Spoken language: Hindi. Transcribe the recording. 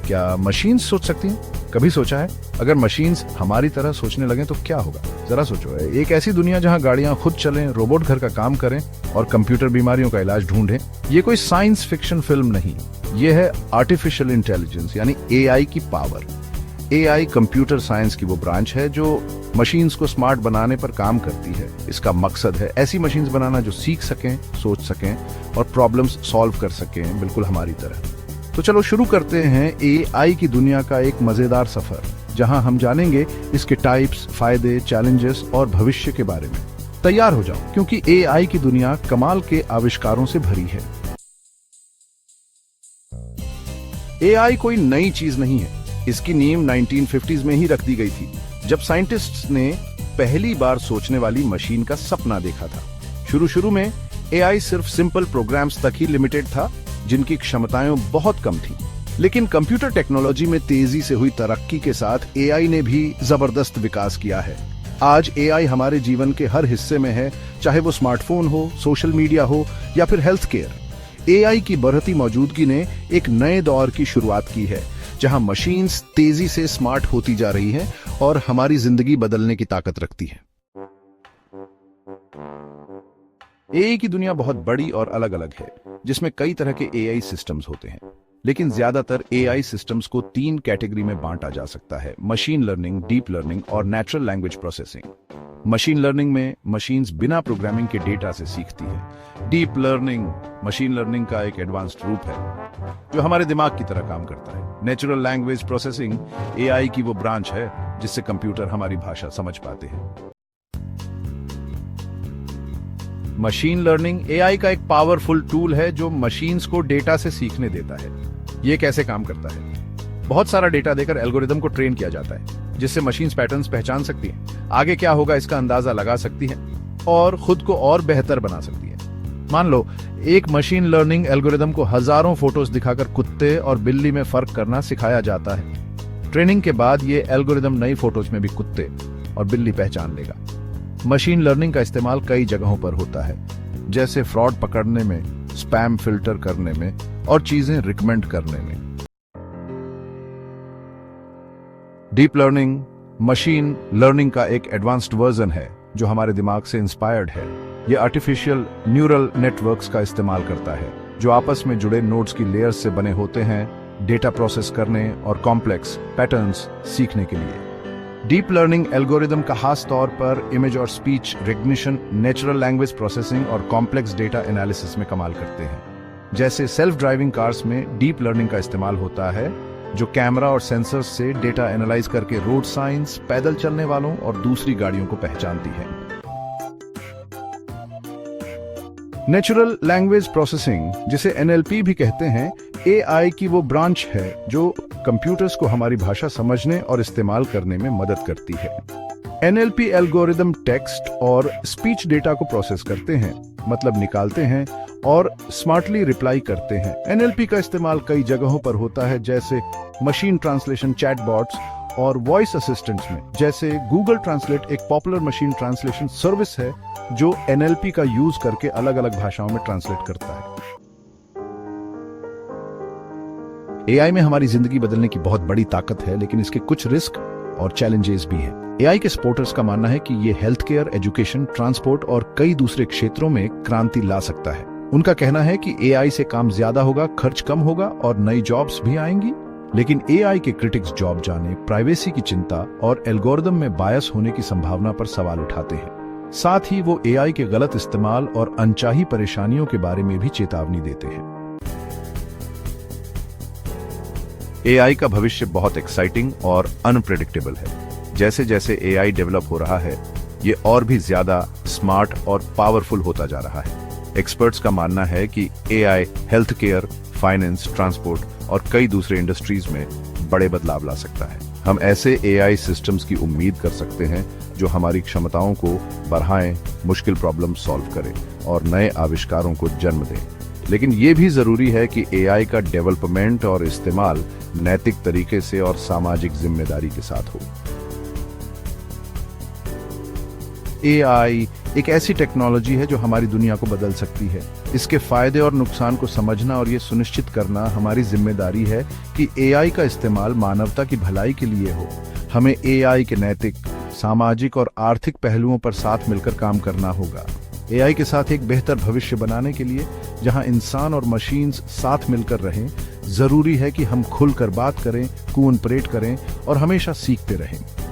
क्या मशीन्स सोच सकती हैं? कभी सोचा है अगर मशीन्स हमारी तरह सोचने लगें तो क्या होगा? जरा सोचो, एक ऐसी दुनिया जहां गाड़ियां खुद चलें, रोबोट घर का काम करें और कंप्यूटर बीमारियों का इलाज ढूंढें। ये कोई साइंस फिक्शन फिल्म नहीं, ये है आर्टिफिशियल इंटेलिजेंस यानी एआई की पावर। एआई कंप्यूटर साइंस की वो ब्रांच है जो मशीन्स को स्मार्ट बनाने पर काम करती है। इसका मकसद है ऐसी मशीन्स बनाना जो सीख सकें, सोच सकें और प्रॉब्लम्स सॉल्व कर सकें, बिल्कुल हमारी तरह। तो चलो शुरू करते हैं एआई की दुनिया का एक मजेदार सफर, जहां हम जानेंगे इसके टाइप्स, फायदे, चैलेंजेस और भविष्य के बारे में। तैयार हो जाओ, क्योंकि एआई की दुनिया कमाल के आविष्कारों से भरी है। एआई कोई नई चीज नहीं है, इसकी नींव 1950s में ही रख दी गई थी, जब साइंटिस्ट्स ने पहली बार सोचने वाली मशीन का सपना देखा था। शुरू में एआई सिर्फ सिंपल प्रोग्राम्स तक ही लिमिटेड था, जिनकी क्षमताएं बहुत कम थी। लेकिन कंप्यूटर टेक्नोलॉजी में तेजी से हुई तरक्की के साथ एआई ने भी जबरदस्त विकास किया है। आज एआई हमारे जीवन के हर हिस्से में है, चाहे वो स्मार्टफोन हो, सोशल मीडिया हो या फिर हेल्थ केयर। एआई की बढ़ती मौजूदगी ने एक नए दौर की शुरुआत की है, जहां मशीन्स तेजी से स्मार्ट होती जा रही हैं और हमारी जिंदगी बदलने की ताकत रखती है। एआई की दुनिया बहुत बड़ी और अलग अलग है, जिसमें कई तरह के एआई सिस्टम्स होते हैं। लेकिन ज्यादातर एआई सिस्टम्स को 3 कैटेगरी में बांटा जा सकता है: मशीन लर्निंग, डीप लर्निंग और natural language processing. Machine learning में मशीन्स बिना प्रोग्रामिंग के डेटा से सीखती है। डीप लर्निंग मशीन लर्निंग का एक एडवांस्ड रूप है, जो हमारे दिमाग की तरह काम करता है। नेचुरल लैंग्वेज प्रोसेसिंग एआई की वो ब्रांच है जिससे कंप्यूटर हमारी भाषा समझ पाते हैं। मशीन लर्निंग एआई का एक पावरफुल टूल है जो मशीन्स को डेटा से सीखने देता है। ये कैसे काम करता है? बहुत सारा डेटा देकर एल्गोरिदम को ट्रेन किया जाता है, जिससे मशीन्स पैटर्न्स पहचान सकती हैं, आगे क्या होगा इसका अंदाजा लगा सकती हैं और खुद को और बेहतर बना सकती हैं। मान लो एक मशीन लर्निंग एल्गोरिदम को हजारों फोटोज दिखाकर कुत्ते और बिल्ली में फर्क करना सिखाया जाता है। ट्रेनिंग के बाद ये एल्गोरिदम नई फोटोज में भी कुत्ते और बिल्ली पहचान लेगा। मशीन लर्निंग का इस्तेमाल कई जगहों पर होता है, जैसे फ्रॉड पकड़ने में, स्पैम फिल्टर करने में और चीजें रिकमेंड करने में। डीप लर्निंग मशीन लर्निंग का एक एडवांस्ड वर्जन है जो हमारे दिमाग से इंस्पायर्ड है। यह आर्टिफिशियल न्यूरल नेटवर्क्स का इस्तेमाल करता है, जो आपस में जुड़े नोड्स की लेयर्स से बने होते हैं, डेटा प्रोसेस करने और कॉम्प्लेक्स पैटर्न्स सीखने के लिए। डीप लर्निंग एल्गोरिदम का खास तौर पर इमेज और speech recognition, natural language processing और कॉम्प्लेक्स डेटा एनालिसिस में कमाल करते हैं। जैसे सेल्फ ड्राइविंग कार्स में डीप लर्निंग का इस्तेमाल होता है, जो कैमरा और सेंसर्स से डेटा एनालाइज करके रोड साइंस, पैदल चलने वालों और दूसरी गाड़ियों को पहचानती है। नेचुरल लैंग्वेज प्रोसेसिंग, जिसे एनएलपी भी कहते हैं, एआई की वो ब्रांच है जो कंप्यूटर्स को हमारी भाषा समझने और इस्तेमाल करने में मदद करती है। एनएलपी एल्गोरिदम टेक्स्ट और स्पीच डेटा को प्रोसेस करते हैं, मतलब निकालते हैं और स्मार्टली रिप्लाई करते हैं। एनएलपी का इस्तेमाल कई जगहों पर होता है, जैसे मशीन ट्रांसलेशन, चैटबॉट्स और वॉइस असिस्टेंट्स में। जैसे गूगल ट्रांसलेट एक पॉपुलर मशीन ट्रांसलेशन सर्विस है जो एनएलपी का यूज करके अलग अलग भाषाओं में ट्रांसलेट करता है। एआई में हमारी जिंदगी बदलने की बहुत बड़ी ताकत है, लेकिन इसके कुछ रिस्क और चैलेंजेस भी हैं। एआई के सपोर्टर्स का मानना है कि ये हेल्थ केयर, एजुकेशन, ट्रांसपोर्ट और कई दूसरे क्षेत्रों में क्रांति ला सकता है। उनका कहना है कि एआई से काम ज्यादा होगा, खर्च कम होगा और नई जॉब्स भी आएंगी। लेकिन एआई के क्रिटिक्स जॉब जाने, प्राइवेसी की चिंता और एल्गोरिदम में बायस होने की संभावना पर सवाल उठाते हैं। साथ ही वो एआई के गलत इस्तेमाल और अनचाही परेशानियों के बारे में भी चेतावनी देते हैं। एआई का भविष्य बहुत एक्साइटिंग और अनप्रेडिक्टेबल है। जैसे जैसे एआई डेवलप हो रहा है, ये और भी ज्यादा स्मार्ट और पावरफुल होता जा रहा है। एक्सपर्ट्स का मानना है कि AI health care, finance, transport और कई दूसरे इंडस्ट्रीज में बड़े बदलाव ला सकता है। हम ऐसे एआई सिस्टम्स की उम्मीद कर सकते हैं जो हमारी क्षमताओं को बढ़ाएं, मुश्किल प्रॉब्लम सॉल्व करें और नए आविष्कारों को जन्म दें। लेकिन ये भी जरूरी है कि एआई का डेवलपमेंट और इस्तेमाल नैतिक तरीके से और सामाजिक जिम्मेदारी के साथ हो। एआई एक ऐसी टेक्नोलॉजी है जो हमारी दुनिया को बदल सकती है। इसके फायदे और नुकसान को समझना और ये सुनिश्चित करना हमारी जिम्मेदारी है कि एआई का इस्तेमाल मानवता की भलाई के लिए हो। हमें एआई के नैतिक, सामाजिक और आर्थिक पहलुओं पर साथ मिलकर काम करना होगा। एआई के साथ एक बेहतर भविष्य बनाने के लिए, जहां इंसान और मशीन्स साथ मिलकर रहें, जरूरी है कि हम खुलकर बात करें, कोऑपरेट करें और हमेशा सीखते रहें।